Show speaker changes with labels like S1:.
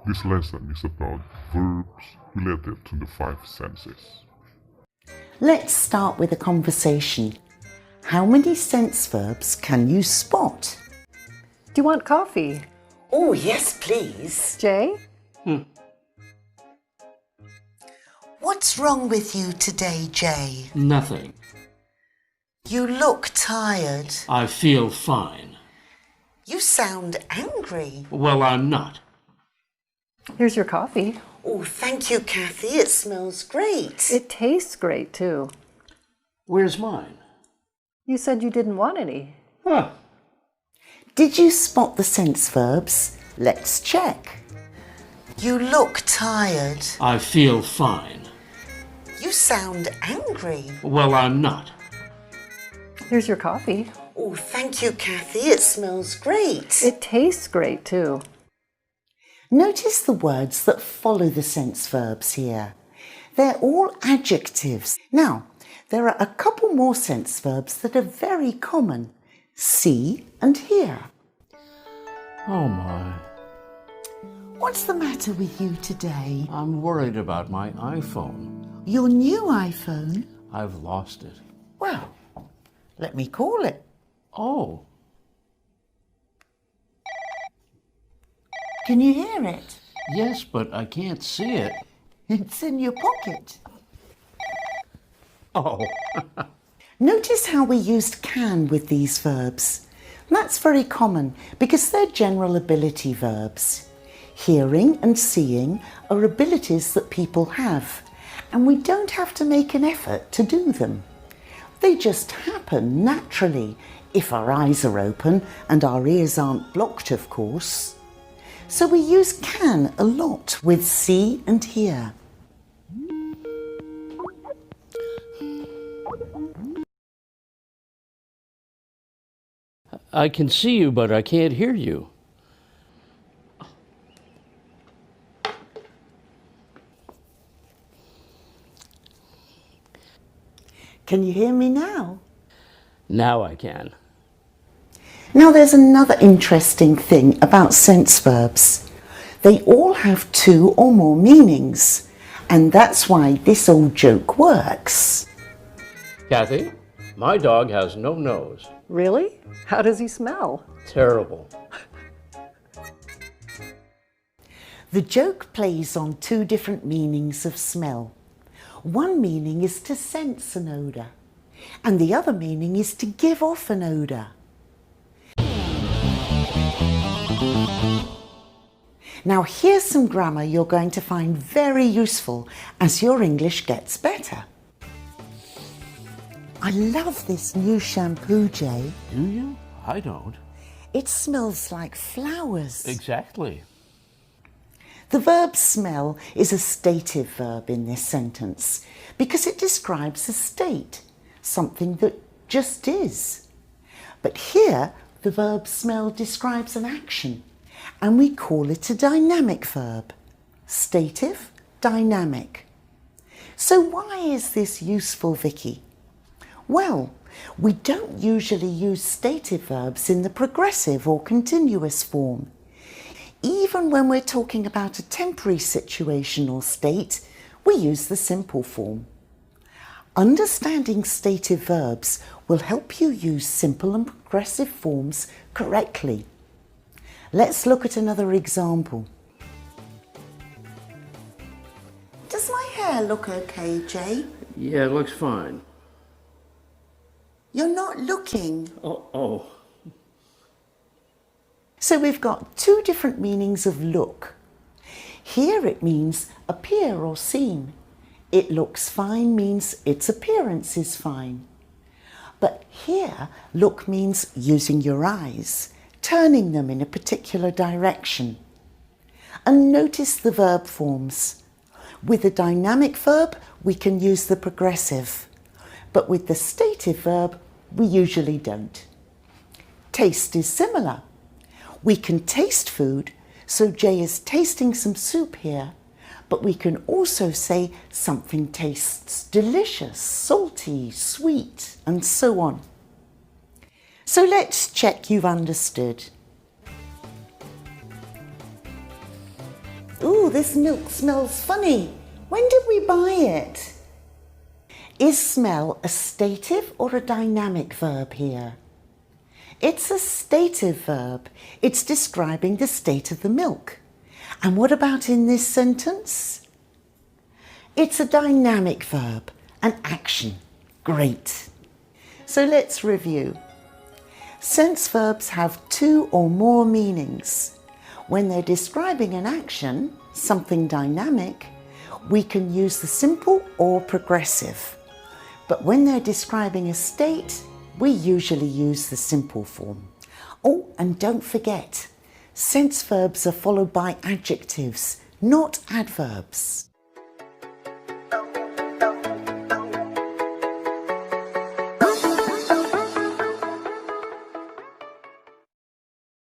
S1: This lesson is about verbs related to the five senses.
S2: Let's start with a conversation. How many sense verbs can you spot?
S3: Do you want coffee?
S2: Oh, yes, please.
S3: Jay?
S2: What's wrong with you today, Jay?
S4: Nothing.
S2: You look tired.
S4: I feel fine.
S2: You sound angry.
S4: Well, I'm not.
S3: Here's your coffee.
S2: Oh, thank you, Kathy. It smells great.
S3: It tastes great, too.
S4: Where's mine?
S3: You said you didn't want any.
S4: Huh.
S2: Did you spot the sense verbs? Let's check. You look tired.
S4: I feel fine.
S2: You sound angry.
S4: Well, I'm not.
S3: Here's your coffee.
S2: Oh, thank you, Kathy. It smells great.
S3: It tastes great, too.
S2: Notice the words that follow the sense verbs here. They're all adjectives. Now, there are a couple more sense verbs that are very common. See and hear.
S4: Oh, my.
S2: What's the matter with you today?
S4: I'm worried about my iPhone.
S2: Your new iPhone?
S4: I've lost it.
S2: Well, let me call it.
S4: Oh.
S2: Can you hear it?
S4: Yes, but I can't see it.
S2: It's in your pocket.
S4: Oh.
S2: Notice how we used can with these verbs. That's very common because they're general ability verbs. Hearing and seeing are abilities that people have, and we don't have to make an effort to do them. They just happen naturally if our eyes are open and our ears aren't blocked, of course. So we use can a lot with see and hear.
S4: I can see you, but I can't hear you.
S2: Can you hear me now?
S4: Now I can.
S2: Now there's another interesting thing about sense verbs. They all have two or more meanings, and that's why this old joke works.
S4: Kathy, my dog has no nose.
S3: Really? How does he smell?
S4: Terrible.
S2: The joke plays on two different meanings of smell. One meaning is to sense an odour, and the other meaning is to give off an odour. Now here's some grammar you're going to find very useful as your English gets better. I love this new shampoo, Jay.
S4: Do you? I don't.
S2: It smells like flowers.
S4: Exactly.
S2: The verb smell is a stative verb in this sentence because it describes a state, something that just is. But here, the verb smell describes an action, and we call it a dynamic verb. Stative, dynamic. So why is this useful, Vicky? Well, we don't usually use stative verbs in the progressive or continuous form. Even when we're talking about a temporary situation or state, we use the simple form. Understanding stative verbs will help you use simple and progressive forms correctly. Let's look at another example. Does my hair look okay, Jay?
S4: Yeah, it looks fine.
S2: You're not looking.
S4: Oh.
S2: So we've got two different meanings of look. Here it means appear or seem. It looks fine means its appearance is fine. But here, look means using your eyes, turning them in a particular direction. And notice the verb forms. With a dynamic verb, we can use the progressive. But with the stative verb, we usually don't. Taste is similar. We can taste food, so Jay is tasting some soup here, but we can also say something tastes delicious, salty, sweet, and so on. So let's check you've understood. Ooh, this milk smells funny. When did we buy it? Is smell a stative or a dynamic verb here? It's a stative verb. It's describing the state of the milk. And what about in this sentence? It's a dynamic verb, an action. Great. So let's review. Sense verbs have two or more meanings. When they're describing an action, something dynamic, we can use the simple or progressive. But when they're describing a state, we usually use the simple form. Oh, and don't forget, sense verbs are followed by adjectives, not adverbs.